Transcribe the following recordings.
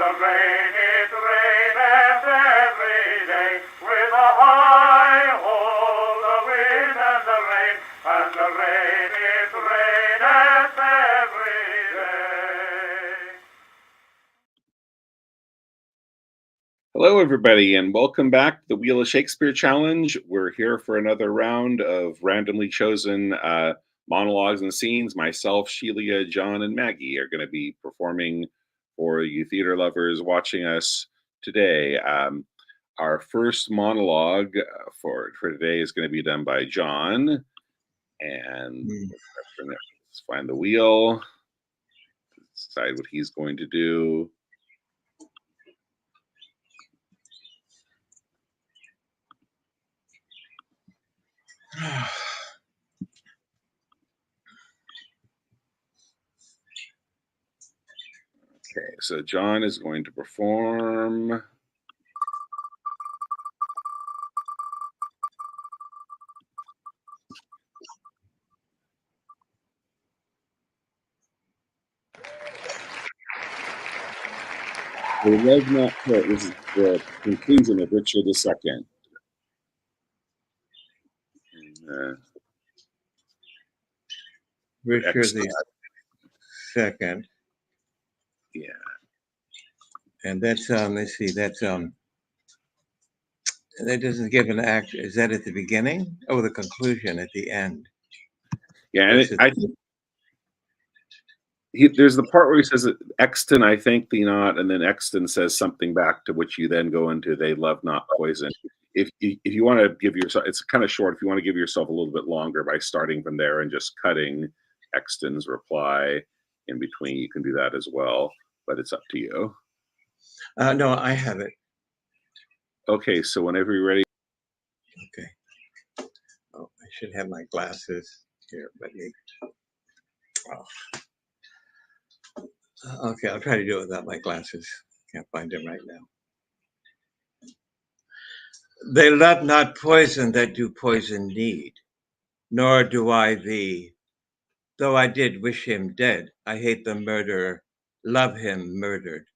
the rain, it raineth every day, with a high ho, the wind and the rain, and the rain, it raineth every day. Hello, everybody, and welcome back to the Wheel of Shakespeare Challenge. We're here for another round of randomly chosen monologues and scenes. Myself, Sheila, John, and Maggie are going to be performing for you theater lovers watching us today. Our first monologue for today is going to be done by John. And let's find the wheel, decide what he's going to do. Okay, so John is going to perform. The love not quit. This is the conclusion of Richard II. Richard the Second. Yeah. And that's let's see, that's that doesn't give an act. Is that at the beginning? Oh, the conclusion at the end. Yeah, and I think there's the part where he says Exton, I think thee not, and then Exton says something back, to which you then go into they love not poison. If you want to give yourself, it's kind of short. If you want to give yourself a little bit longer by starting from there and just cutting Exton's reply in between, you can do that as well. But it's up to you. No, I have it. Okay, so whenever you're ready. Okay. Oh, I should have my glasses here. Let me. Oh. Okay, I'll try to do it without my glasses. Can't find them right now. They love not poison that do poison need, nor do I thee. Though I did wish him dead, I hate the murderer, love him murdered.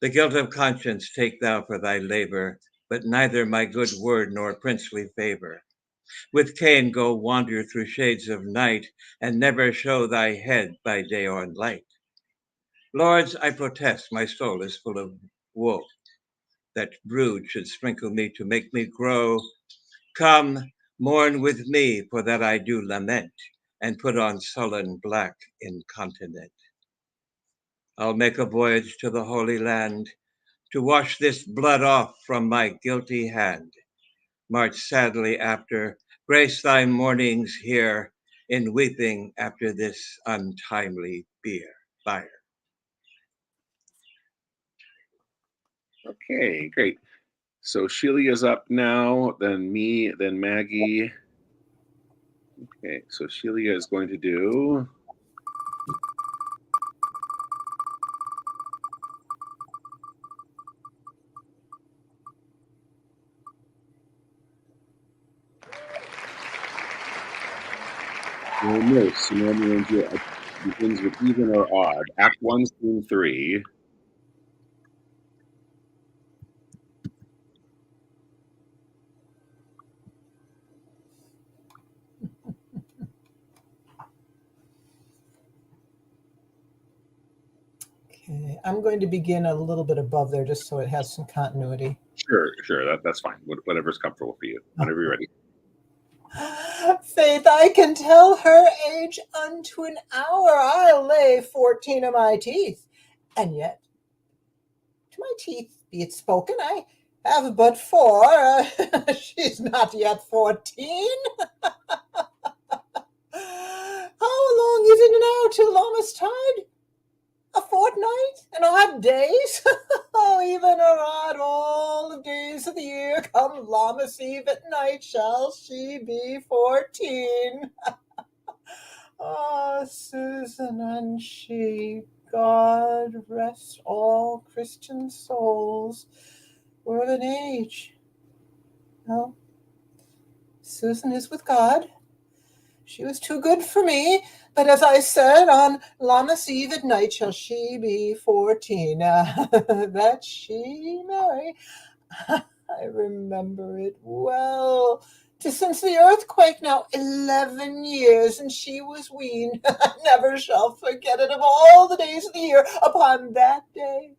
The guilt of conscience take thou for thy labor, but neither my good word nor princely favor. With Cain go wander through shades of night, and never show thy head by day or light. Lords, I protest, my soul is full of woe. That brood should sprinkle me to make me grow. Come, mourn with me, for that I do lament, and put on sullen black incontinent. I'll make a voyage to the Holy Land, to wash this blood off from my guilty hand. March sadly after, grace thy mornings here, in weeping after this untimely fire. Okay, great. So Sheila is up now, then me, then Maggie. Okay, so Sheila is going to do. Most normally begins with even or odd. Act 1, Scene 3. Okay, I'm going to begin a little bit above there just so it has some continuity. Sure, that's fine. Whatever's comfortable for you. Whenever you're ready. Faith, I can tell her age unto an hour. I'll lay 14 of my teeth. And yet, to my teeth be it spoken, I have but 4. She's not yet 14. How long is it now till Lammas tide? A fortnight and odd days? Oh, even or odd, all the days of the year, come Lammas Eve at night, shall she be 14. Ah, Susan and she, God rest all Christian souls, were of an age. Well, Susan is with God. She was too good for me, but as I said, on Lammas Eve at night shall she be 14. That she marry. I remember it well. 'Tis since the earthquake now 11 years, and she was weaned. I never shall forget it of all the days of the year upon that day.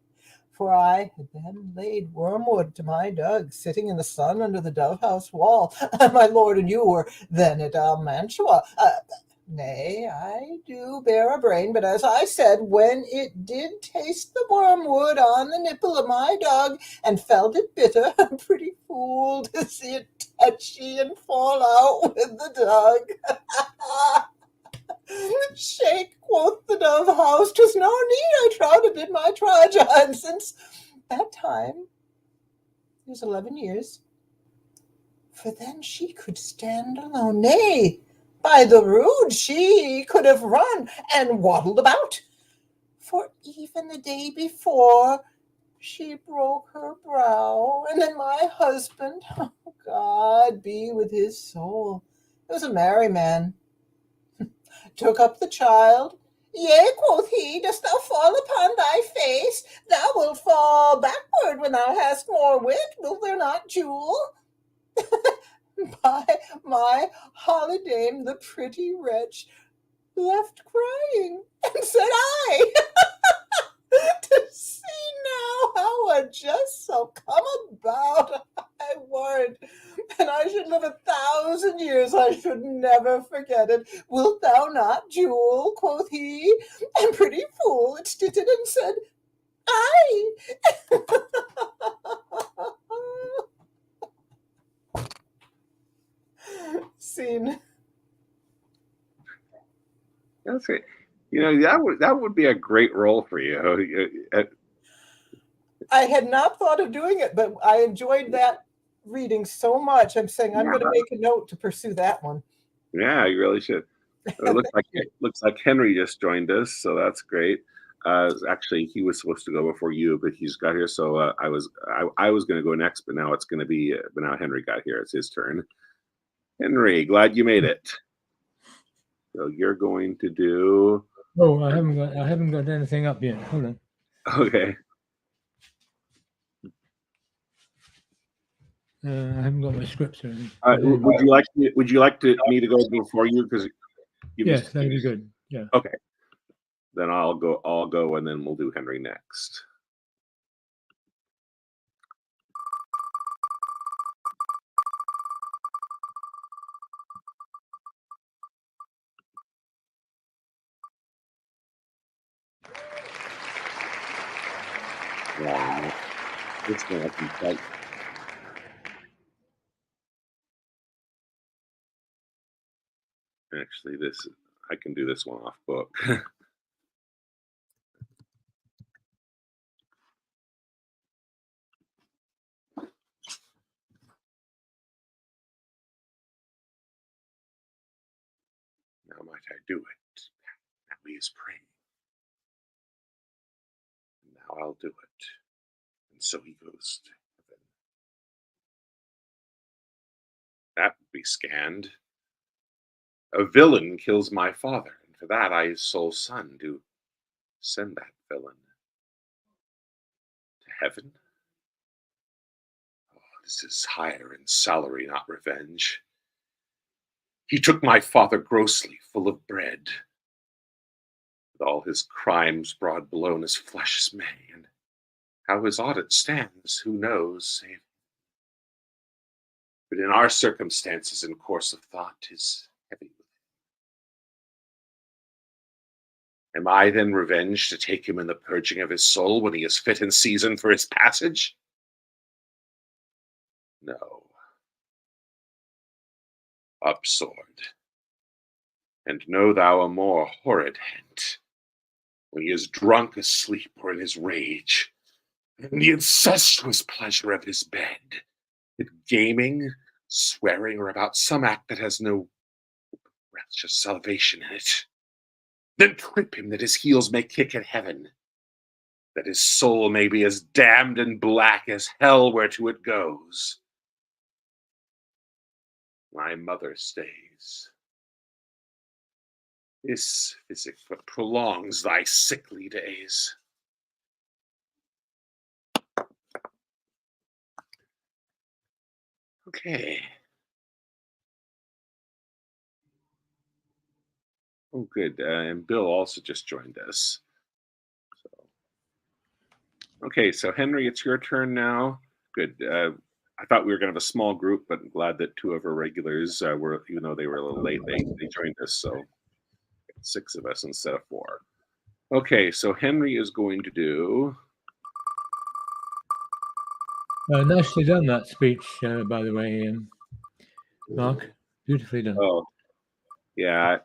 For I had then laid wormwood to my Doug, sitting in the sun under the dove-house wall. My lord and you were then at Almantua. Nay, I do bear a brain, but as I said, when it did taste the wormwood on the nipple of my dog, and felt it bitter, I'm pretty fool to see it touchy and fall out with the dog. Shake, quoth the dove house, 'tis no need I trow to bid my trudge, and since that time is 11 years, for then she could stand alone. Nay, by the rood she could have run and waddled about, for even the day before she broke her brow, and then my husband, oh, God be with his soul, he was a merry man, took up the child. Yea, quoth he, dost thou fall upon thy face? Thou wilt fall backward when thou hast more wit, wilt there not, Jewel? By my holidame, the pretty wretch left crying, and said I, to see now how a jest shall come about, I warrant, and I should live 1,000 years, I should never forget it. Wilt thou not, Jewel? Quoth he, and pretty fool, it stitted and said, I. Scene. That's great. That would be a great role for you. I had not thought of doing it, but I enjoyed that reading so much. I'm saying I'm going to make a note to pursue that one. Yeah, you really should. It looks like Henry just joined us, so that's great. Actually, he was supposed to go before you, but he's got here. So I was going to go next, but now it's going to be. But now Henry got here. It's his turn. Henry, glad you made it. So you're going to do. Oh, I haven't got anything up yet. Hold on. Okay. I haven't got my scripts or anything. Would you like me to go before you? Because yes, that'd be good. Yeah. Okay. Then I'll go, and then we'll do Henry next. Wow. This one I can type. Actually, I can do this one off book. Now might I do it? Now he is praying. Now I'll do it. And so he goes to heaven. That would be scanned. A villain kills my father, and for that I, his sole son, do send that villain to heaven. Oh, this is higher in salary, not revenge. He took my father grossly, full of bread, with all his crimes broad blown as flesh as may, and how his audit stands, who knows, save. But in our circumstances and course of thought, 'tis heavy. Am I then revenged to take him in the purging of his soul when he is fit in season for his passage? No. Up, sword, and know thou a more horrid hint, when he is drunk asleep or in his rage, in the incestuous pleasure of his bed, at gaming, swearing, or about some act that has no wretched salvation in it. Then clip him that his heels may kick at heaven, that his soul may be as damned and black as hell whereto it goes. My mother stays, This physic but prolongs thy sickly days. Okay. Oh, good. And Bill also just joined us. So, okay, so Henry, it's your turn now. Good. I thought we were going to have a small group, but I'm glad that two of our regulars were, even though they were a little late, they joined us. So 6 of us instead of 4. Okay, so Henry is going to do. Nicely done, that speech, by the way, Mark. Beautifully done. Oh, yeah.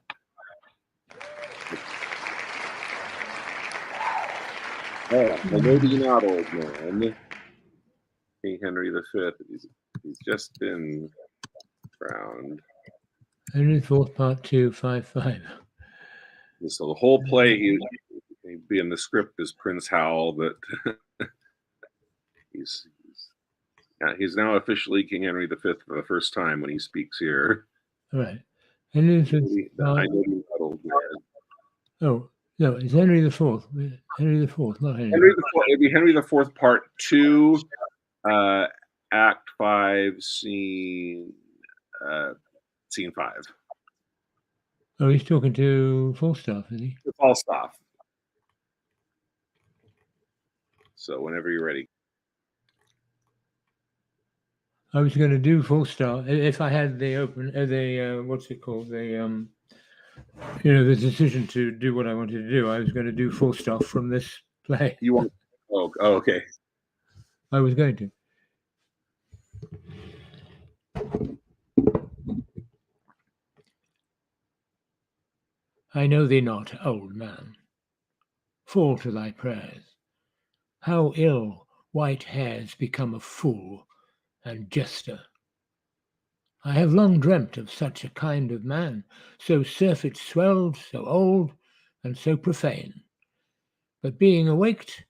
Oh, maybe not, old man. King Henry V. He's just been crowned. Henry IV, Part 2, 5-5. So the whole play, he'd be in the script as Prince Hal, but he's now officially King Henry V for the first time when he speaks here. All right. Henry V. I know you're not old man. Oh, no, it's Henry IV. Henry IV, not Henry. Henry IV. It'd be Henry IV, Part 2, Act 5, Scene 5. Oh, he's talking to Falstaff, is he? Falstaff. So whenever you're ready. I was going to do Falstaff if I had the what's it called, the the decision to do what I wanted to do. I was going to do Falstaff from this play. You want? Oh, okay. I was going to. I know thee not, old man. Fall to thy prayers. How ill white hairs become a fool and jester. I have long dreamt of such a kind of man, so surfeit swelled, so old, and so profane. But being awaked,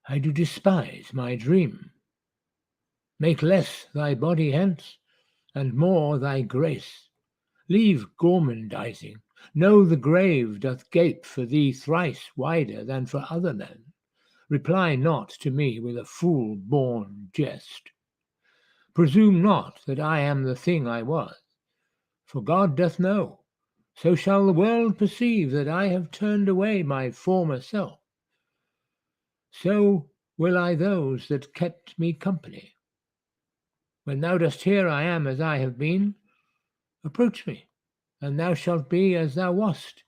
I do despise my dream. Make less thy body hence, and more thy grace. Leave gormandizing. Know the grave doth gape for thee thrice wider than for other men. Reply not to me with a fool-born jest. Presume not that I am the thing I was, for God doth know. So shall the world perceive that I have turned away my former self. So will I those that kept me company. When thou dost hear I am as I have been, approach me, and thou shalt be as thou wast,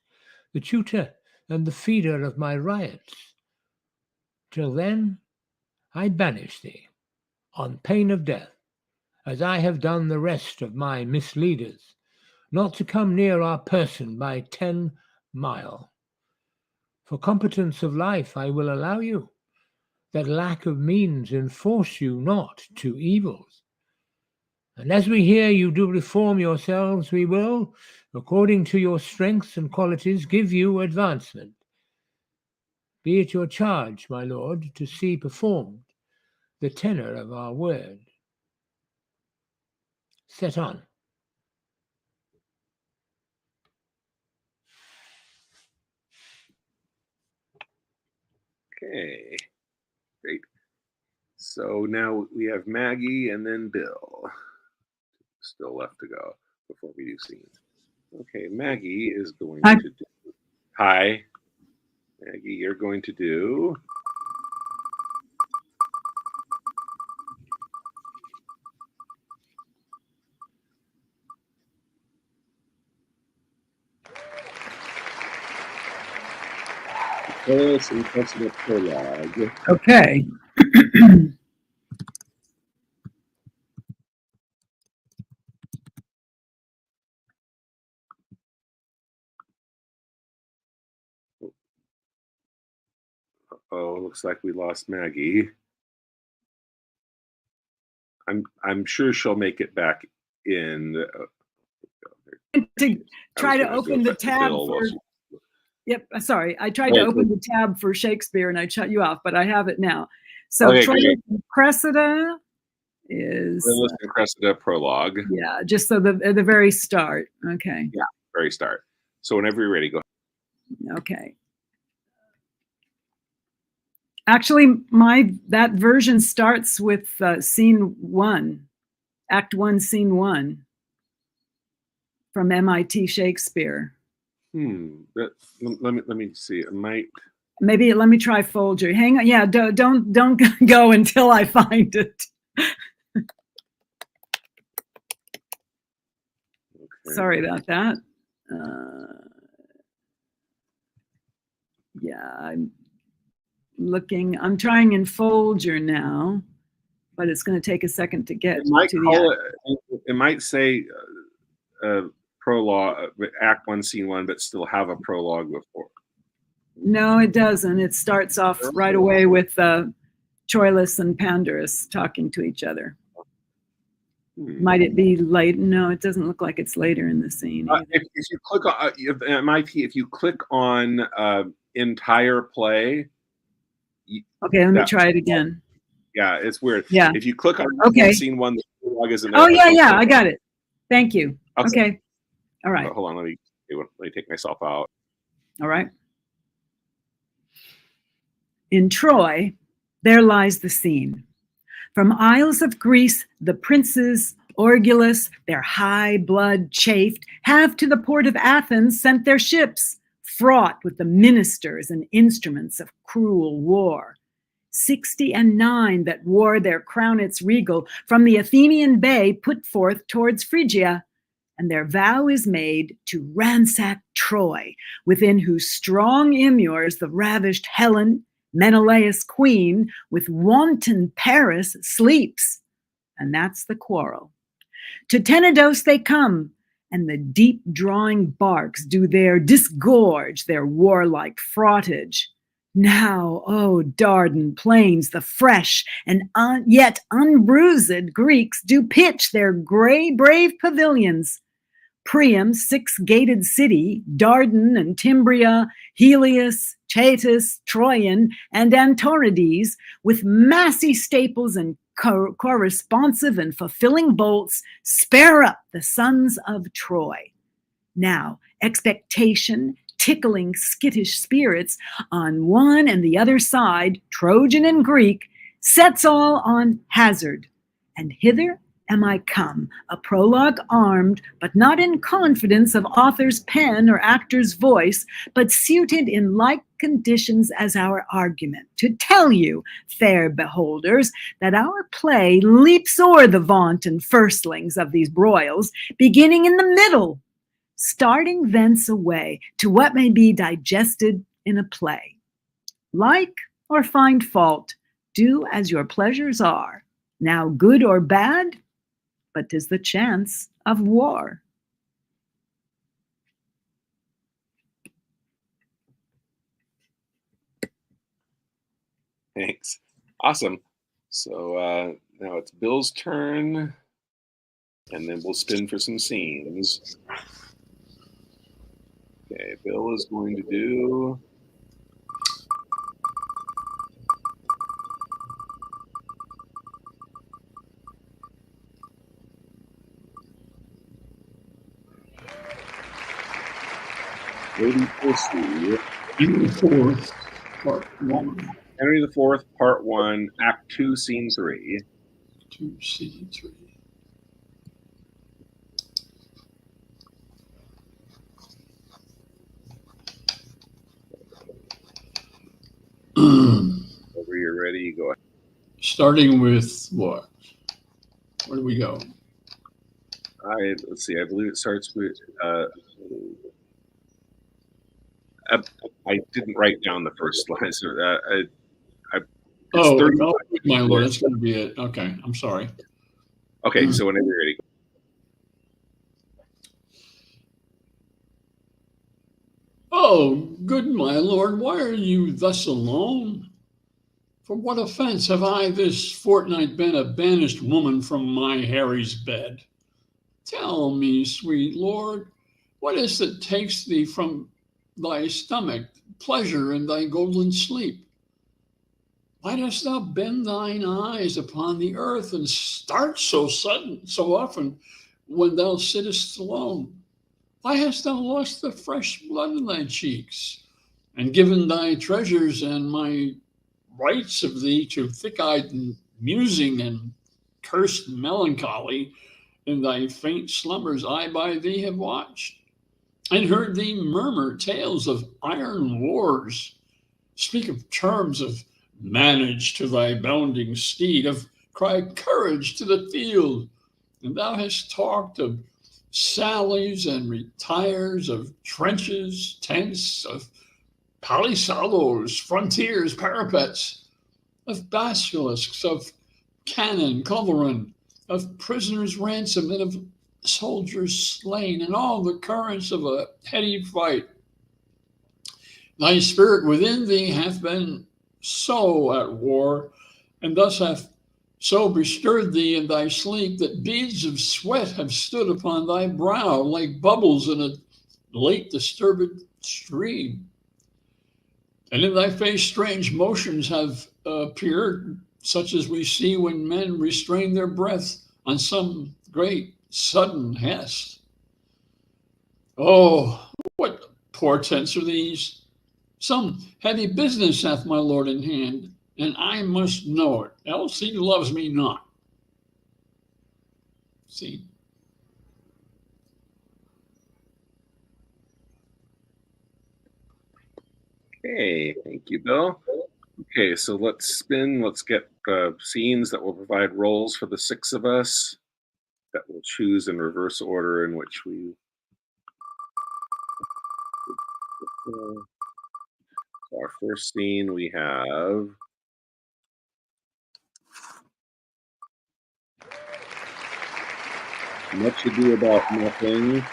the tutor and the feeder of my riots. Till then I banish thee, on pain of death, as I have done the rest of my misleaders, not to come near our person by 10 mile. For competence of life I will allow you, that lack of means enforce you not to evils. And as we hear you do reform yourselves, we will, according to your strengths and qualities, give you advancement. Be it your charge, my lord, to see performed the tenor of our word. Set on. Okay, great. So now we have Maggie and then Bill. Still left to go before we do scenes. Okay, Maggie is going to do. Hi, Maggie, you're going to do. Tell us a prologue. Okay. Oh, looks like we lost Maggie. I'm sure she'll make it back in. To try to open the tab for. Yep, sorry. I tried to open the tab for Shakespeare and I shut you off, but I have it now. So Troilus and Cressida is Troilus and Cressida prologue. Yeah, just so the very start. Okay. Yeah, very start. So whenever you're ready, go ahead. Okay. Actually, that version starts with scene 1, Act 1, Scene 1 from MIT Shakespeare. Let me see. It might. Maybe let me try Folger. Hang on. Yeah, don't go until I find it. Okay. Sorry about that. Yeah, I'm looking. I'm trying in Folger now, but it's going to take a second to get to the. It might say prologue, Act 1, Scene 1, but still have a prologue before. No, it doesn't. It starts off right away with Troilus and Pandarus talking to each other. Might it be late? No, it doesn't look like it's later in the scene. If you click on MIT, if you click on entire play. Okay, let me try it again. Yeah, it's weird. Yeah. If you click on Scene 1, the prologue is in. Oh yeah, I got it. Thank you. Okay. All right. Hold on, let me take myself out. All right. In Troy, there lies the scene. From isles of Greece, the princes, Orgulus, their high blood chafed, have to the port of Athens sent their ships, fraught with the ministers and instruments of cruel war. 69 that wore their crownets regal from the Athenian bay put forth towards Phrygia, and their vow is made to ransack Troy, within whose strong immures the ravished Helen, Menelaus' queen, with wanton Paris sleeps. And that's the quarrel. To Tenedos they come, and the deep-drawing barks do there disgorge their warlike fraughtage. Now, O Dardan plains, the fresh and yet unbruised Greeks do pitch their grey brave pavilions. Priam's 6-gated city, Dardan and Timbria, Helios, Chaetus, Troyan, and Antorides, with massy staples and corresponsive and fulfilling bolts, spare up the sons of Troy. Now, expectation, tickling skittish spirits on one and the other side, Trojan and Greek, sets all on hazard. And hither am I come, a prologue armed, but not in confidence of author's pen or actor's voice, but suited in like conditions as our argument, to tell you, fair beholders, that our play leaps o'er the vaunted firstlings of these broils, beginning in the middle, starting thence away to what may be digested in a play. Like or find fault, do as your pleasures are, now good or bad, but 'tis the chance of war. Thanks. Awesome. So now it's Bill's turn, and then we'll spin for some scenes. Okay, Bill is going to do... Lady Percy. Henry IV, Part 1. Henry IV, Part 1, Act 2, Scene 3. 2, Scene 3. Whenever you're ready, go ahead. Starting with what? Where do we go? Let's see. I believe it starts with. I didn't write down the first line. So oh, no, my lord, that's going to be it. Okay, I'm sorry. Okay, so whenever you're ready. Oh, good my lord, why are you thus alone? For what offense have I this fortnight been a banished woman from my Harry's bed? Tell me, sweet lord, what is that takes thee from thy stomach, pleasure in thy golden sleep? Why dost thou bend thine eyes upon the earth and start so sudden, so often when thou sittest alone? Why hast thou lost the fresh blood in thy cheeks, and given thy treasures and my rights of thee to thick-eyed musing and cursed melancholy? In thy faint slumbers I by thee have watched, and heard thee murmur tales of iron wars, speak of terms of manage to thy bounding steed, of cry courage to the field, and thou hast talked of sallies and retires, of trenches, tents, of palisados, frontiers, parapets, of basilisks, of cannon, culverin, of prisoners' ransom, and of soldiers slain, and all the currents of a heady fight. Thy spirit within thee hath been so at war, and thus hath so bestirred thee in thy sleep, that beads of sweat have stood upon thy brow like bubbles in a late disturbed stream. And in thy face strange motions have appeared, such as we see when men restrain their breath on some great sudden hest. Oh, what portents are these? Some heavy business hath my lord in hand, and I must know it, else he loves me not. See? Okay, thank you, Bill. Okay, so let's spin. Let's get scenes that will provide roles for the six of us that we'll choose in reverse order in which we. Our first scene we have. Much Ado About Nothing.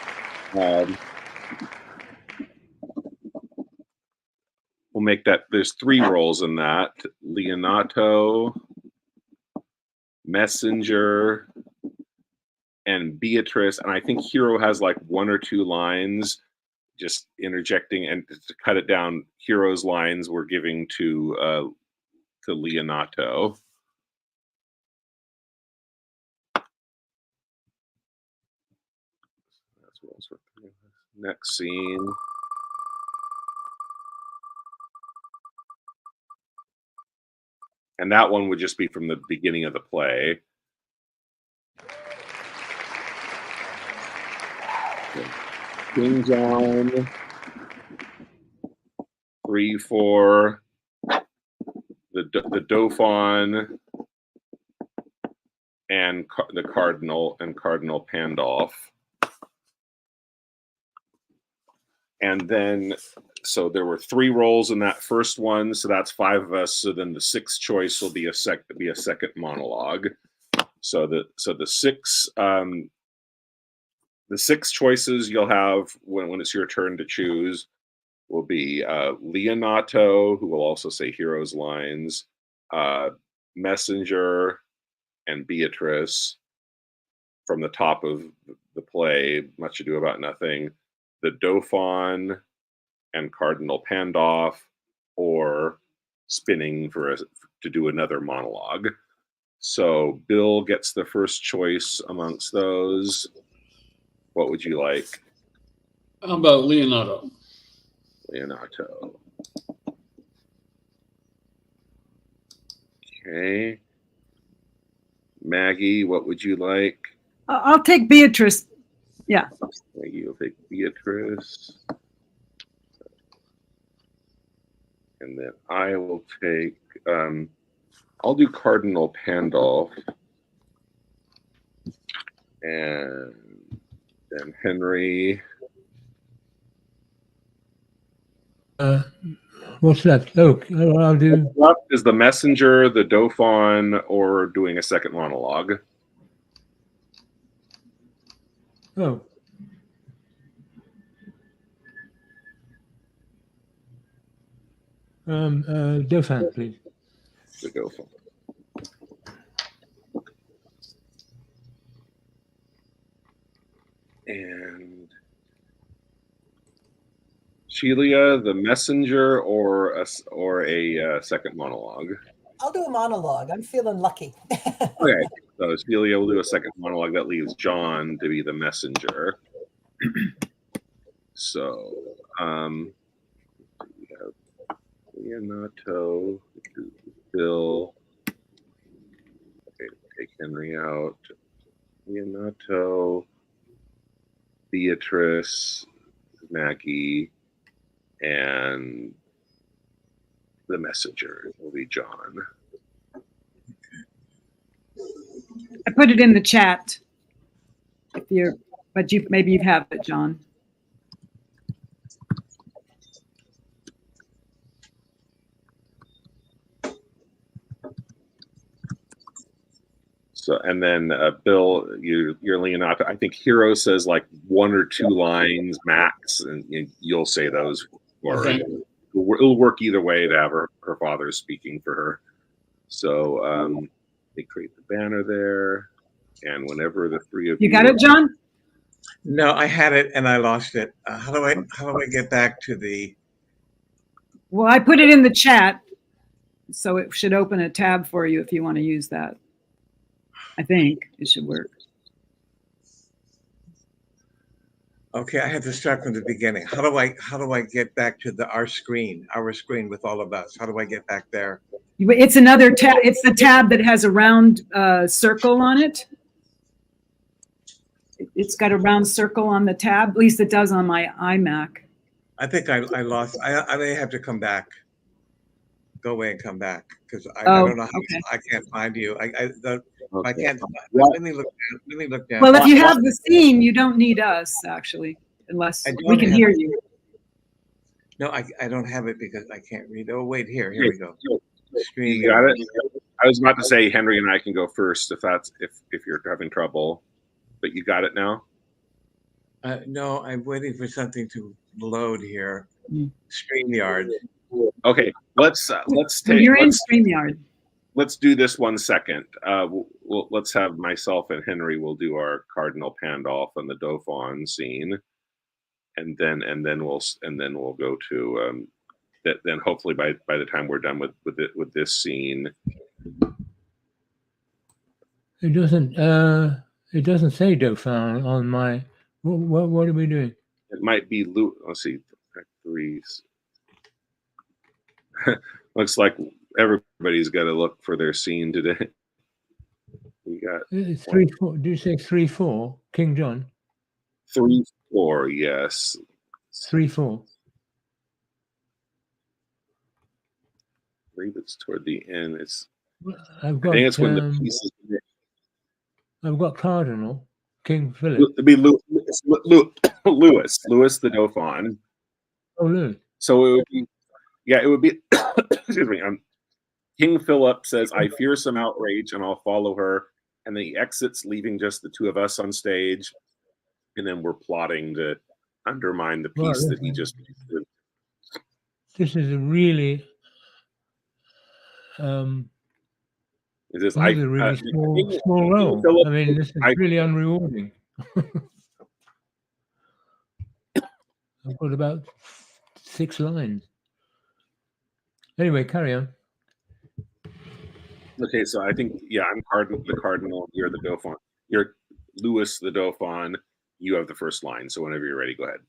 We'll make that, there's three roles in that. Leonato, Messenger, and Beatrice. And I think Hero has like one or two lines, just interjecting, and to cut it down, Hero's lines we're giving to Leonato. Next scene. And that one would just be from the beginning of the play. King John, 3-4, the Dauphin, and the Cardinal and Cardinal Pandolf. And then, so there were three roles in that first one, so that's five of us. So then the sixth choice will be a second monologue. So the six choices you'll have when it's your turn to choose will be Leonato, who will also say Hero's lines, Messenger, and Beatrice from the top of the play, Much Ado About Nothing, the Dauphin and Cardinal Pandolf, or spinning to do another monologue. So Bill gets the first choice amongst those. What would you like? How about Leonato? Leonato. Okay. Maggie, what would you like? I'll take Beatrice. Yeah. Maggie will take Beatrice. And then I will take, I'll do Cardinal Pandolf. And then Henry. What's left? Oh, I'll do. What's left is the Messenger, the Dauphin, or doing a second monologue. Oh. Dauphin, please. The Dauphin. And Sheila, the Messenger, or a second monologue. I'll do a monologue. I'm feeling lucky. Okay, so Sheila will do a second monologue. That leaves John to be the Messenger. So we have Leonato, Bill. Okay, take Henry out. Leonato, Beatrice, Maggie, and the messenger will be John. I put it in the chat. But maybe you have it, John. So, and then Bill, you're Leonato. I think Hero says like 1 or 2 lines max, and you'll say those. Or Okay. it'll work either way to have her father speaking for her. So they create the banner there, and whenever the 3 of you got it, John? No, I had it and I lost it. How do I get back to the? Well, I put it in the chat, so it should open a tab for you if you want to use that. I think it should work. Okay, I have to start from the beginning. How do I get back to our screen with all of us? How do I get back there? It's another tab. It's the tab that has a round circle on it. It's got a round circle on the tab. At least it does on my iMac. I think I lost. I may have to come back. Go away and come back because I don't know how. Okay. I can't find you. I can't. Well, let me look down. Well, if you have the scene, you don't need us actually, unless we can hear you. No, I don't have it because I can't read. Oh, wait, here we go. Screen. You got it. I was about to say Henry and I can go first if you're having trouble, but you got it now. No, I'm waiting for something to load here. StreamYard. Okay, let's take. You're in StreamYard. Let's do this 1 second. Let's have myself and Henry. We'll do our Cardinal Pandolph and the Dauphin scene, and then we'll go to that. Then hopefully by the time we're done with this scene, It doesn't say Dauphin on my. What are we doing? it might be let's see, 3. Looks like everybody's got to look for their scene today. We got 3-4. Do you say 3-4? King John. 3-4. Yes. 3-4. I believe it's toward the end. I've got. I think it's when the pieces. I've got Cardinal King Philip. It'd be Louis the Dauphin. Oh, Louis. So it would be. Yeah, it would be. Excuse me. King Philip says, "I fear some outrage, and I'll follow her." And then he exits, leaving just the 2 of us on stage. And then we're plotting to undermine the piece that he just. This is a really. Is this a really small role? Philip, I mean, this is really unrewarding. I've got about 6 lines. Anyway, carry on. Okay, so I think I'm the Cardinal. You're the Dauphin. You're Louis the Dauphin. You have the first line. So whenever you're ready, go ahead.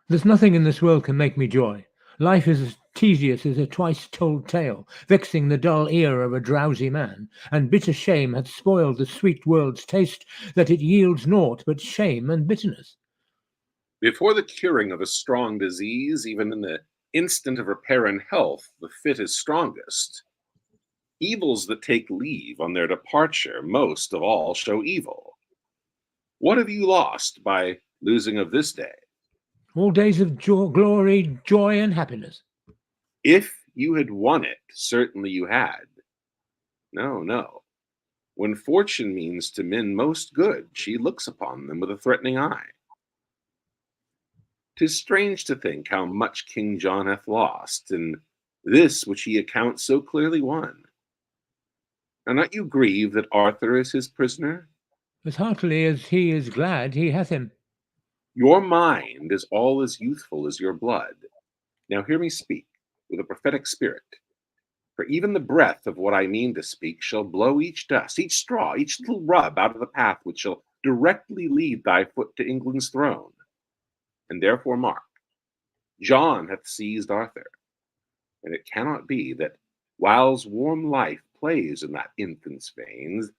There's nothing in this world can make me joy. Life is as tedious as a twice-told tale, vexing the dull ear of a drowsy man, and bitter shame hath spoiled the sweet world's taste, that it yields naught but shame and bitterness. Before the curing of a strong disease, even in the instant of repair and health, the fit is strongest. Evils that take leave on their departure most of all show evil. What have you lost by losing of this day? All days of glory, joy, and happiness. If you had won it, certainly you had. No. When fortune means to men most good, she looks upon them with a threatening eye. 'Tis strange to think how much King John hath lost, and this which he accounts so clearly won. Are not you grieved that Arthur is his prisoner? As heartily as he is glad he hath him. Your mind is all as youthful as your blood. Now hear me speak with a prophetic spirit. For even the breath of what I mean to speak shall blow each dust, each straw, each little rub out of the path which shall directly lead thy foot to England's throne. and therefore mark. John hath seized Arthur, and it cannot be that whiles warm life plays in that infant's veins,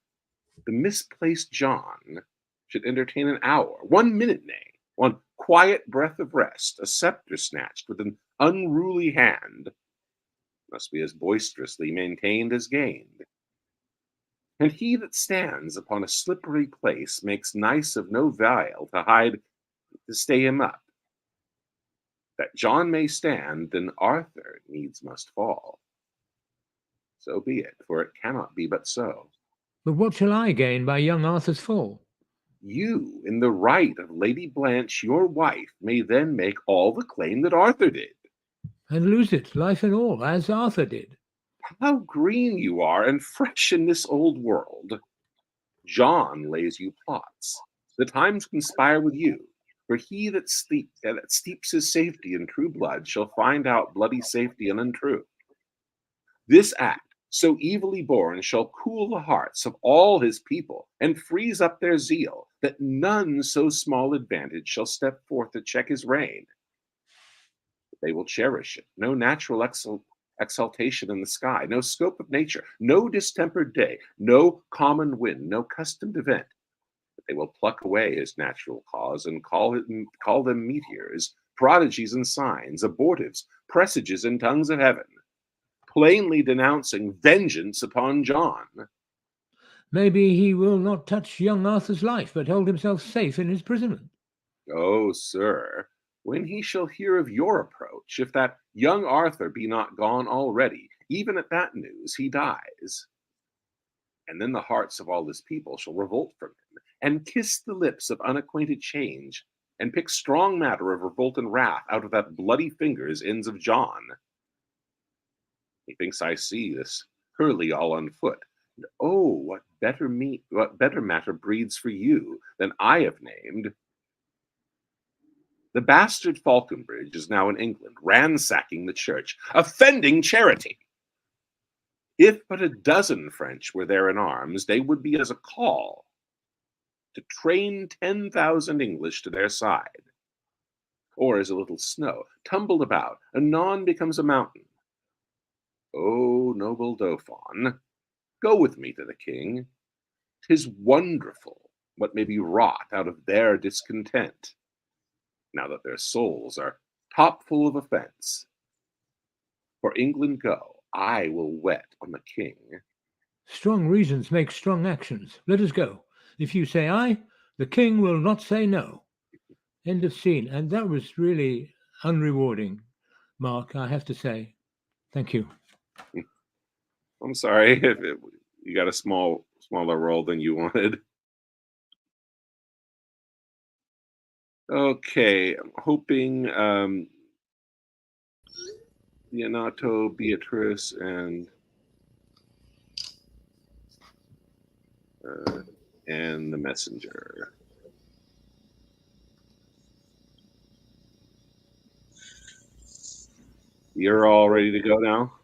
the misplaced John should entertain an hour, 1 minute, nay, one quiet breath of rest, a sceptre snatched with an unruly hand, must be as boisterously maintained as gained. And he that stands upon a slippery place makes nice of no vial to hide, to stay him up. That John may stand, then Arthur needs must fall. So be it, for it cannot be but so. But what shall I gain by young Arthur's fall? You, in the right of Lady Blanche, your wife, may then make all the claim that Arthur did. And lose it, life and all, as Arthur did. How green you are and fresh in this old world. John lays you plots. The times conspire with you. For he that steeps his safety in true blood shall find out bloody safety and untrue. This act, so evilly born, shall cool the hearts of all his people, and freeze up their zeal, that none so small advantage shall step forth to check his reign. But they will cherish it, no natural exaltation in the sky, no scope of nature, no distempered day, no common wind, no customed event. They will pluck away his natural cause and call them meteors, prodigies and signs, abortives, presages and tongues of heaven, plainly denouncing vengeance upon John. Maybe he will not touch young Arthur's life, but hold himself safe in his imprisonment. Oh, sir, when he shall hear of your approach, if that young Arthur be not gone already, even at that news he dies. And then the hearts of all his people shall revolt from him, and kiss the lips of unacquainted change, and pick strong matter of revolt and wrath out of that bloody fingers ends of John. Methinks I see this hurly all on foot. And oh, what better matter breeds for you than I have named. The bastard Falconbridge is now in England, ransacking the church, offending charity. If but a dozen French were there in arms, they would be as a call to train 10,000 English to their side. Or as a little snow, tumbled about, anon becomes a mountain. O noble Dauphin, go with me to the king. 'Tis wonderful what may be wrought out of their discontent, now that their souls are top full of offense. For England go, I will wet on the king. Strong reasons make strong actions. Let us go. If you say aye, the king will not say no. End of scene. And that was really unrewarding, Mark, I have to say. Thank you. I'm sorry if you got a smaller role than you wanted. Okay, I'm hoping Leonato, Beatrice, and the messenger. You're all ready to go now?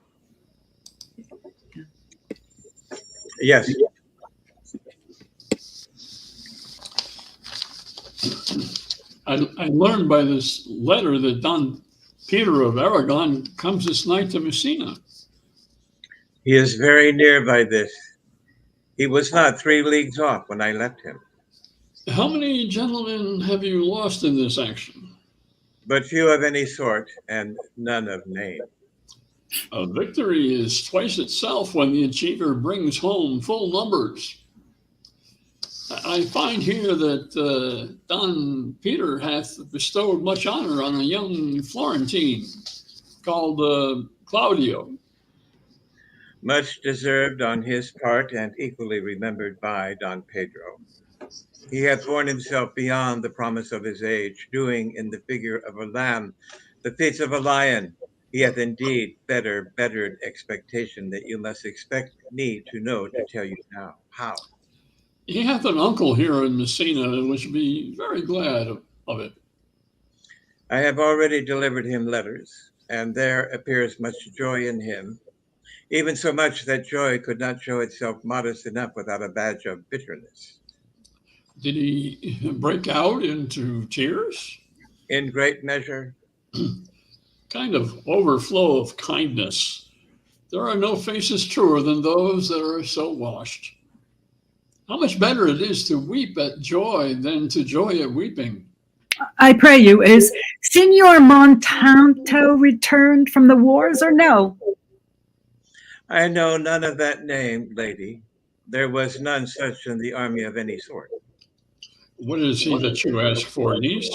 Yes. I learned by this letter that Don Peter of Aragon comes this night to Messina. He is very near by this. He was not 3 leagues off when I left him. How many gentlemen have you lost in this action? But few of any sort, and none of name. A victory is twice itself when the achiever brings home full numbers. I find here that Don Peter hath bestowed much honor on a young Florentine called Claudio. Much deserved on his part and equally remembered by Don Pedro. He hath borne himself beyond the promise of his age, doing in the figure of a lamb the feats of a lion. He hath indeed bettered expectation that you must expect me to know to tell you now. How? He hath an uncle here in Messina, and would be very glad of it. I have already delivered him letters, and there appears much joy in him, even so much that joy could not show itself modest enough without a badge of bitterness. Did he break out into tears? in great measure? Kind of overflow of kindness. There are no faces truer than those that are so washed. How much better it is to weep at joy than to joy at weeping. I pray you, is Signor Montanto returned from the wars or no? I know none of that name, lady. There was none such in the army of any sort. What is he that you ask for, niece?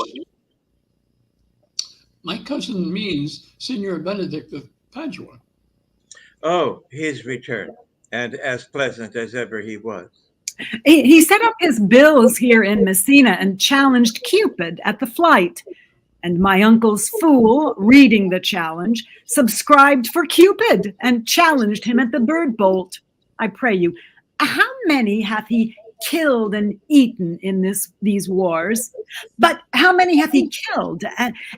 My cousin means Signor Benedict of Padua. Oh, he's returned, and as pleasant as ever he was. He set up his bills here in Messina and challenged Cupid at the flight. And my uncle's fool, reading the challenge, subscribed for Cupid and challenged him at the bird bolt. I pray you, how many hath he killed and eaten in these wars? But how many hath he killed?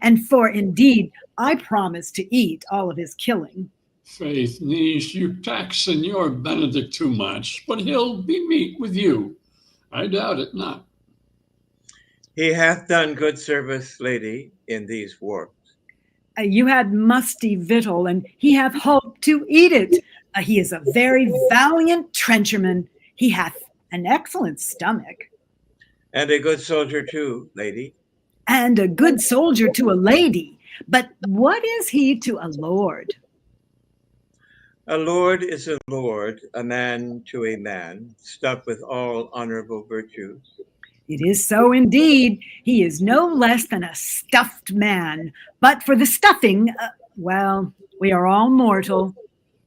And for indeed, I promise to eat all of his killing. Faith, niece, you tax Signor Benedict too much, but he'll be meek with you. I doubt it not. He hath done good service, lady, in these wars. You had musty victual, and he hath hoped to eat it. He is a very valiant trencherman. He hath an excellent stomach. And a good soldier too, lady. And a good soldier to a lady. But what is he to a lord? A lord is a lord, a man to a man, stuffed with all honorable virtues. It is so indeed. He is no less than a stuffed man. But for the stuffing, well, we are all mortal.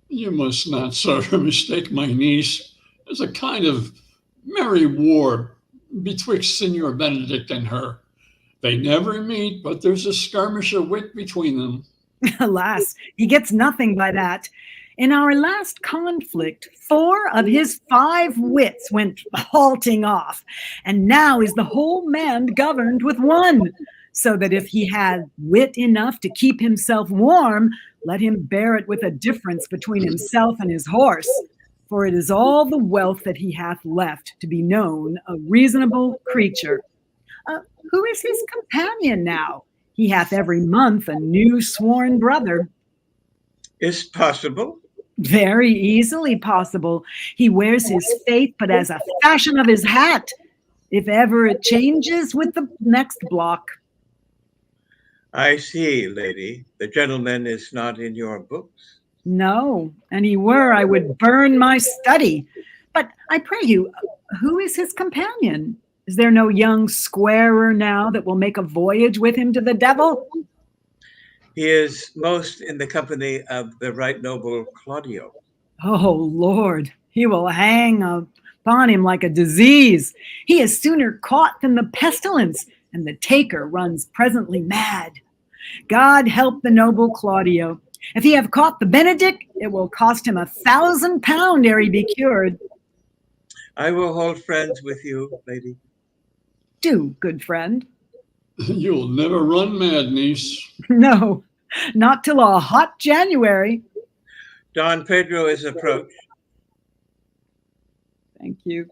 You must not, sir, mistake my niece. There's a kind of merry war betwixt Signor Benedict and her. They never meet, but there's a skirmish of wit between them. Alas, he gets nothing by that. In our last conflict, 4 of his 5 wits went halting off, and now is the whole man governed with 1, so that if he had wit enough to keep himself warm, let him bear it with a difference between himself and his horse, for it is all the wealth that he hath left to be known a reasonable creature. Who is his companion now? He hath every month a new sworn brother. Is possible? Very easily possible. He wears his faith but as a fashion of his hat, if ever it changes with the next block. I see, lady. The gentleman is not in your books. No, and he were, I would burn my study. But I pray you, who is his companion? Is there no young squarer now that will make a voyage with him to the devil? He is most in the company of the right noble Claudio. Oh, Lord, he will hang upon him like a disease. He is sooner caught than the pestilence, and the taker runs presently mad. God help the noble Claudio. If he have caught the Benedict, it will cost him £1,000 ere he be cured. I will hold friends with you, lady. Do, good friend. You'll never run mad, niece. No, not till a hot January. Don Pedro is approached. Thank you.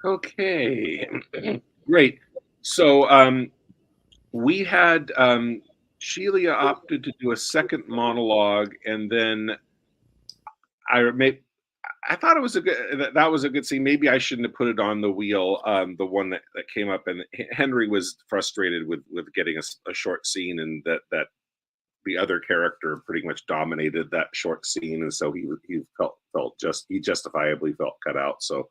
Okay, great. So we had Sheila opted to do a second monologue, and then I thought it was that was a good scene. Maybe I shouldn't have put it on the wheel, the one that came up, and Henry was frustrated with getting a short scene, and that the other character pretty much dominated that short scene, and so he justifiably felt cut out. So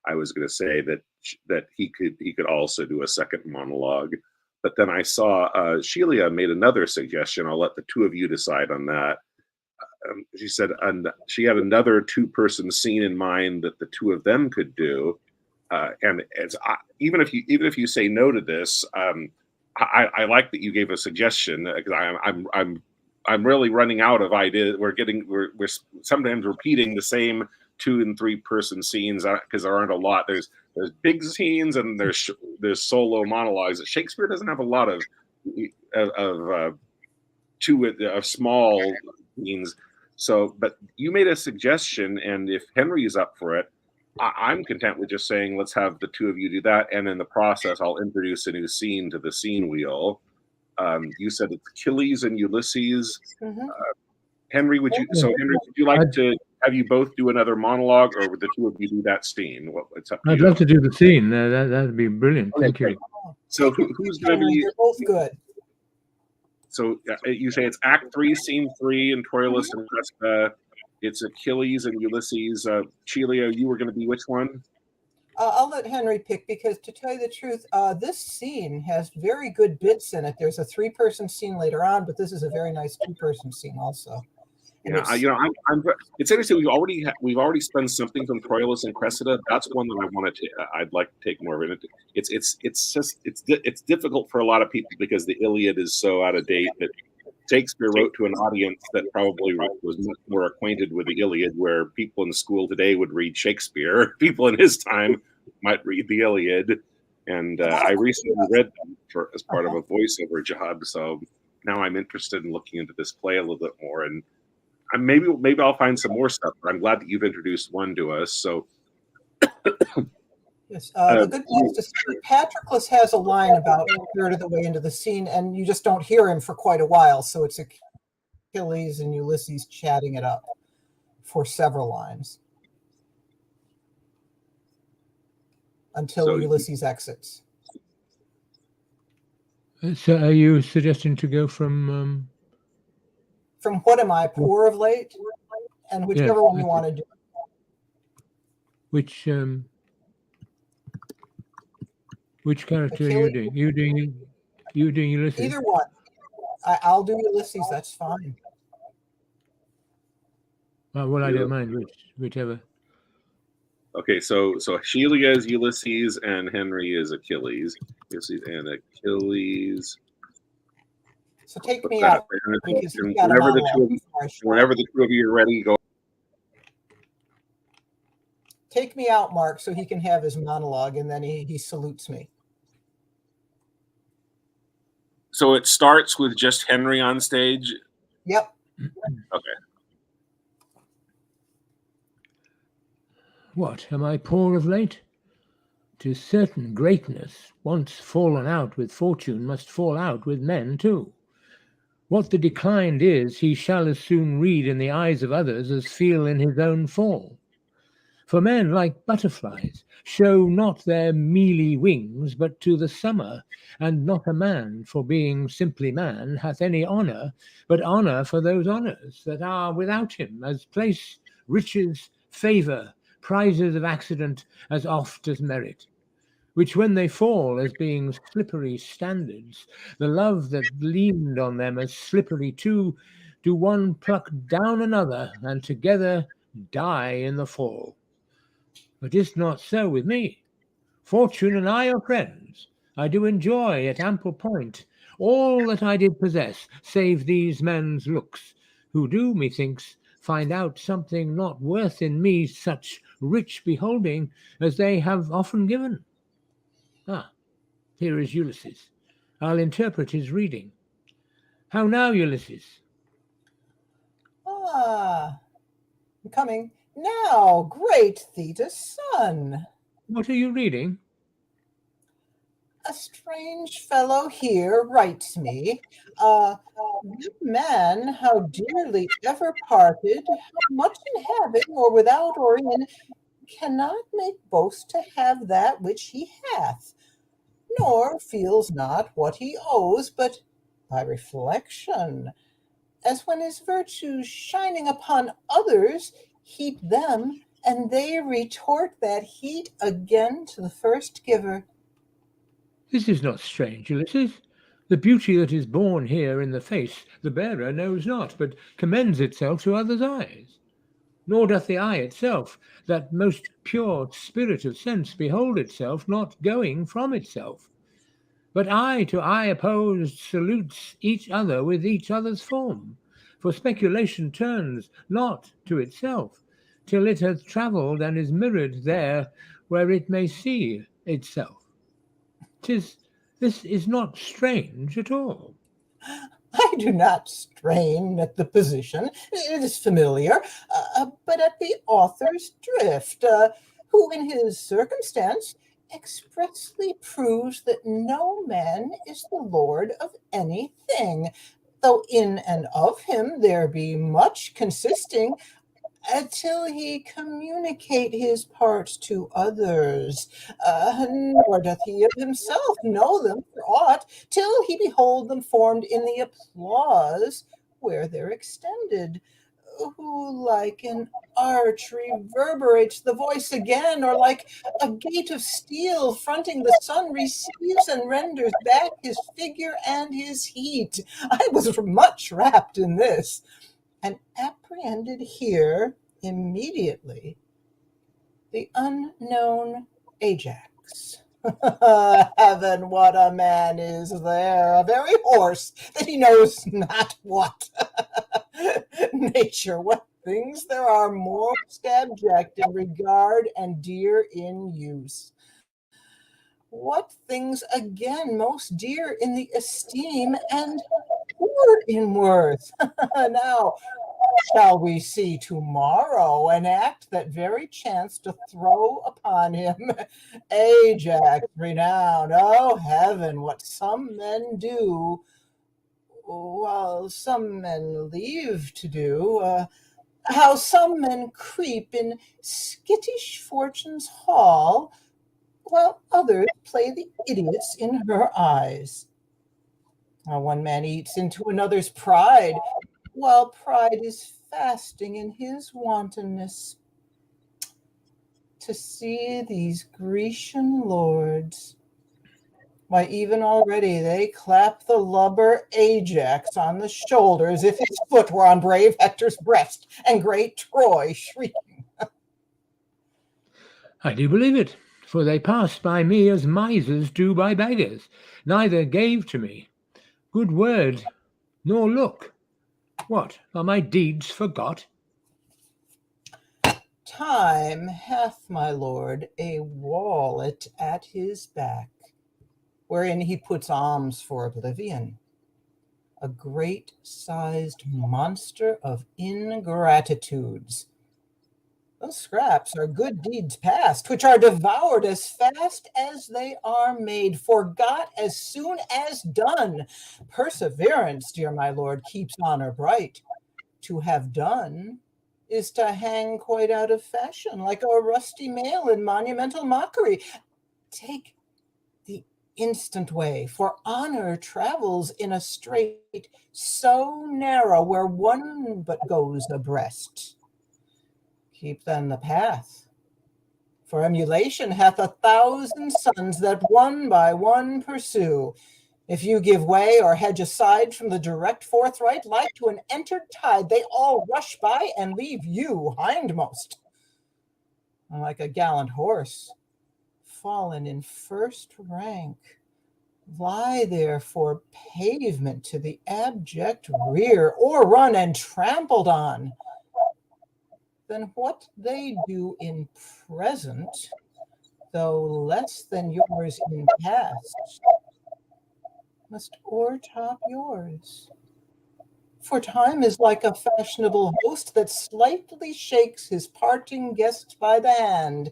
I was going to say that he could also do a second monologue, but then I saw Sheila made another suggestion. I'll let the two of you decide on that. She said she had another 2-person scene in mind that the 2 of them could do, and it's even if you say no to this, I like that you gave a suggestion, because I'm really running out of ideas. We're sometimes repeating the same 2- and 3-person scenes because there aren't a lot. There's big scenes and there's solo monologues. Shakespeare doesn't have a lot of small scenes. So, but you made a suggestion, and if Henry is up for it, I'm content with just saying, let's have the two of you do that. And in the process, I'll introduce a new scene to the scene wheel. You said it's Achilles and Ulysses. Mm-hmm. Henry, would you like to have you both do another monologue, or would the two of you do that scene? It's up to I'd you. love to do the scene. That'd be brilliant. Okay, Thank you. So who's going to be? You're both good. So you say it's Act 3, Scene 3, in Troilus and Cressida. It's Achilles and Ulysses. Celia, you were going to be which one? I'll let Henry pick, because to tell you the truth, this scene has very good bits in it. There's a 3-person scene later on, but this is a very nice 2-person scene also. Yeah, it's interesting. We've already spent something from Troilus and Cressida. That's one that I'd like to take more of it. It's difficult for a lot of people because the Iliad is so out of date that Shakespeare wrote to an audience that probably was much more acquainted with the Iliad, where people in school today would read Shakespeare. People in his time might read the Iliad. And I recently read them as part of a voiceover job. So now I'm interested in looking into this play a little bit more. And maybe I'll find some more stuff. But I'm glad that you've introduced one to us. So yes, the good news is Patroclus has a line about a third of the way into the scene, and you just don't hear him for quite a while. So it's Achilles and Ulysses chatting it up for several lines until Ulysses exits. So are you suggesting to go from What Am I, Poor of Late? And whichever one you want to do. Which character are you doing? You doing Ulysses? Either one. I'll do Ulysses. That's fine. Well, I don't mind whichever. Okay, so Celia is Ulysses and Henry is Achilles. Ulysses and Achilles. So take me out. Whenever the two of you are ready, go. Take me out, Mark, so he can have his monologue, and then he salutes me. So it starts with just Henry on stage? Yep. Okay. What, am I poor of late? 'Tis certain greatness, once fallen out with fortune, must fall out with men too. What the declined is, he shall as soon read in the eyes of others as feel in his own fall. For men, like butterflies, show not their mealy wings, but to the summer, and not a man, for being simply man, hath any honour, but honour for those honours that are without him, as place, riches, favour, prizes of accident, as oft as merit, which when they fall as being slippery standards, the love that leaned on them as slippery too, do one pluck down another, and together die in the fall. But it's not so with me. Fortune and I are friends. I do enjoy at ample point all that I did possess, save these men's looks, who do, methinks, find out something not worth in me such rich beholding as they have often given. Here is Ulysses. I'll interpret his reading. How now, Ulysses? I'm coming. Now, great Thetis' son. What are you reading? A strange fellow here writes me, good man, how dearly ever parted, how much in heaven or without or in, cannot make boast to have that which he hath, nor feels not what he owes, but by reflection, as when his virtues shining upon others heat them, and they retort that heat again to the first giver. This is not strange, Ulysses. The beauty that is born here in the face the bearer knows not, but commends itself to others' eyes. Nor doth the eye itself, that most pure spirit of sense, behold itself not going from itself. But eye to eye opposed salutes each other with each other's form, for speculation turns not to itself, till it hath travelled and is mirrored there where it may see itself. This is not strange at all. I do not strain at the position. It is familiar, but at the author's drift. who in his circumstance expressly proves that no man is the lord of anything, though in and of him there be much consisting, till he communicate his parts to others, nor doth he of himself know them for aught, till he behold them formed in the applause where they're extended, who like an arch reverberates the voice again, or like a gate of steel fronting the sun receives and renders back his figure and his heat. I was much wrapped in this, and apprehended here immediately the unknown Ajax. Heaven, what a man is there, a very horse that he knows not what. Nature, what things there are most abject in regard and dear in use. What things again most dear in the esteem and poor in worth. Now, shall we see tomorrow an act that very chance to throw upon him Ajax renowned? Oh, heaven, what some men do, while some men leave to do, how some men creep in skittish Fortune's hall, while others play the idiots in her eyes. One man eats into another's pride, while pride is fasting in his wantonness. To see these Grecian lords, why, even already they clap the lubber Ajax on the shoulder as if his foot were on brave Hector's breast, and great Troy shrieking. I do believe it, for they passed by me as misers do by beggars, neither gave to me good word nor look. What, are my deeds forgot? Time hath, my lord, a wallet at his back, wherein he puts alms for oblivion, a great-sized monster of ingratitudes. Those scraps are good deeds past, which are devoured as fast as they are made, forgot as soon as done. Perseverance, dear my lord, keeps honor bright. To have done is to hang quite out of fashion, like a rusty mail in monumental mockery. Take the instant way, for honor travels in a strait so narrow where one but goes abreast. Keep then the path, for emulation hath 1,000 sons that one by one pursue. If you give way or hedge aside from the direct forthright, like to an entered tide, they all rush by and leave you hindmost. And like a gallant horse, fallen in first rank, lie there for pavement to the abject rear, or run and trampled on. Then what they do in present, though less than yours in past, must o'ertop yours. For time is like a fashionable host that slightly shakes his parting guests by the hand,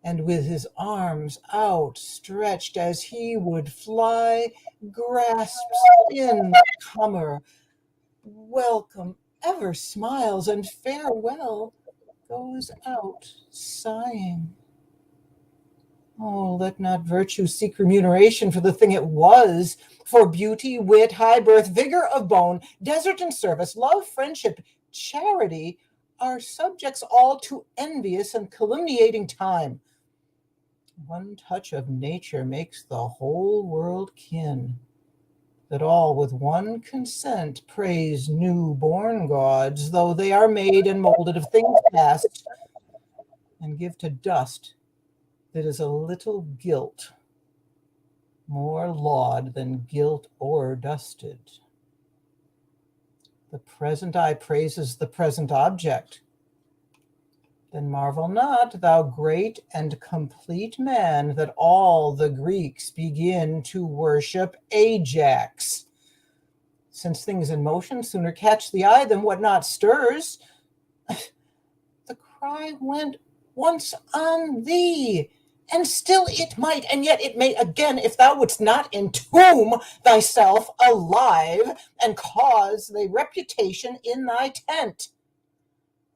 and with his arms outstretched as he would fly, grasps in the comer, welcome ever smiles, and farewell goes out sighing. Oh, let not virtue seek remuneration for the thing it was, for beauty, wit, high birth, vigor of bone, desert and service, love, friendship, charity, are subjects all to envious and calumniating time. One touch of nature makes the whole world kin, that all with one consent praise new-born gods, though they are made and molded of things past, and give to dust that is a little gilt more laud than gilt o'erdusted. The present eye praises the present object. Then marvel not, thou great and complete man, that all the Greeks begin to worship Ajax. Since things in motion sooner catch the eye than what not stirs. The cry went once on thee. And still it might, and yet it may again, if thou wouldst not entomb thyself alive, and cause thy reputation in thy tent,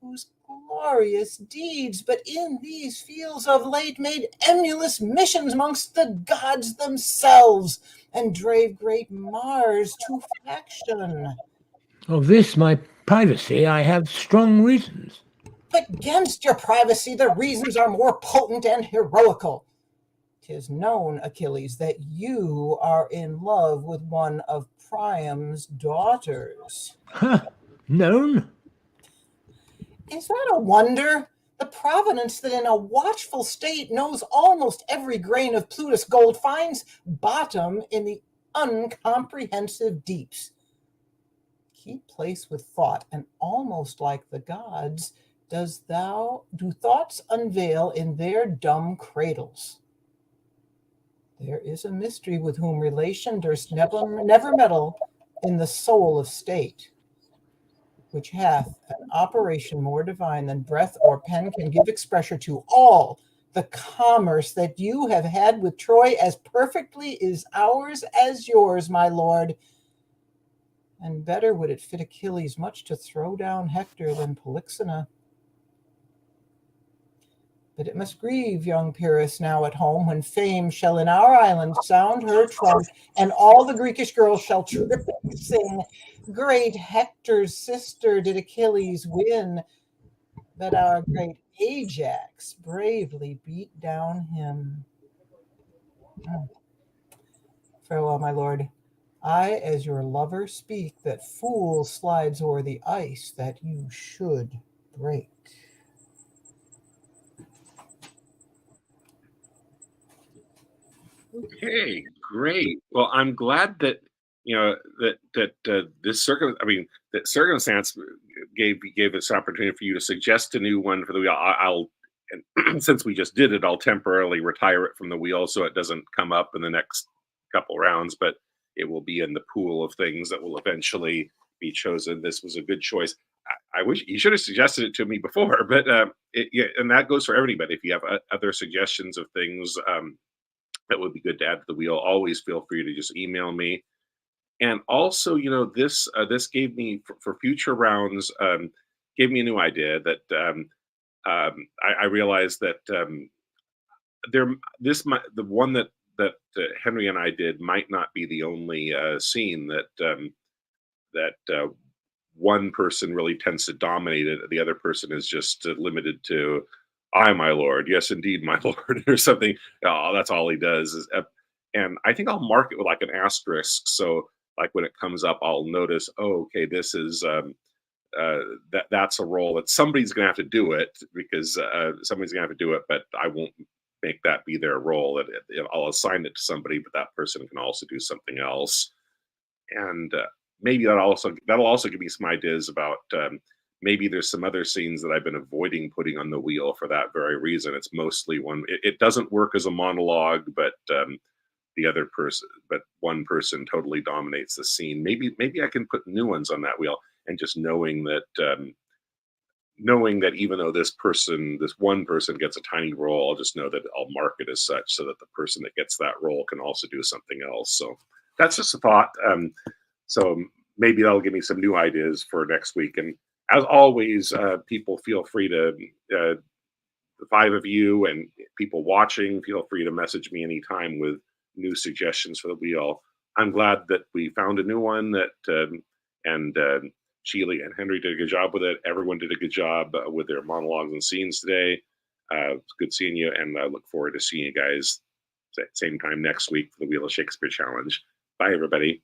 whose glorious deeds but in these fields of late made emulous missions mongst the gods themselves, and drave great Mars to faction. Of this my privacy I have strong reasons. But 'gainst your privacy the reasons are more potent and heroical. 'Tis known, Achilles, that you are in love with one of Priam's daughters. Ha! Known? Is that a wonder? The Providence that in a watchful state knows almost every grain of Plutus gold finds bottom in the uncomprehensive deeps. Keep place with thought, and almost like the gods, do thoughts unveil in their dumb cradles. There is a mystery with whom relation durst never meddle in the soul of state, which hath an operation more divine than breath or pen can give expression to. All the commerce that you have had with Troy as perfectly is ours as yours, my lord. And better would it fit Achilles much to throw down Hector than Polyxena. But it must grieve young Pyrrhus now at home, when fame shall in our island sound her trump, and all the Greekish girls shall trip and sing, great Hector's sister did Achilles win, but our great Ajax bravely beat down him. Farewell, my lord. I, as your lover, speak that fool slides o'er the ice that you should break. Okay, great. Well, I'm glad that that circumstance gave us opportunity for you to suggest a new one for the wheel. I'll and since we just did it, I'll temporarily retire it from the wheel so it doesn't come up in the next couple rounds, but it will be in the pool of things that will eventually be chosen. This was a good choice. I wish you should have suggested it to me before, but and that goes for everybody. If you have other suggestions of things that would be good to add to the wheel, always feel free to just email me. And also, this gave me for future rounds, gave me a new idea that I realized that the one that Henry and I did might not be the only scene that one person really tends to dominate it. The other person is just limited to, "I, my lord, yes, indeed, my lord," or something. Oh, that's all he does. And I think I'll mark it with like an asterisk. So, like when it comes up, I'll notice, oh, okay, this is that's a role that somebody's going to have to do it, because somebody's going to have to do it, but I won't make that be their role. I'll assign it to somebody, but that person can also do something else. And maybe that'll also give me some ideas about maybe there's some other scenes that I've been avoiding putting on the wheel for that very reason. It's mostly it doesn't work as a monologue, but one person totally dominates the scene. Maybe I can put new ones on that wheel, and just knowing that even though this one person gets a tiny role, I'll just know that I'll mark it as such, so that the person that gets that role can also do something else. So that's just a thought. So maybe that'll give me some new ideas for next week. And as always, people feel free to, the five of you and people watching, feel free to message me anytime with new suggestions for the wheel. I'm glad that we found a new one and Sheila and Henry did a good job with it. Everyone did a good job with their monologues and scenes today. It's good seeing you, and I look forward to seeing you guys same time next week for the Wheel of Shakespeare Challenge. Bye, everybody.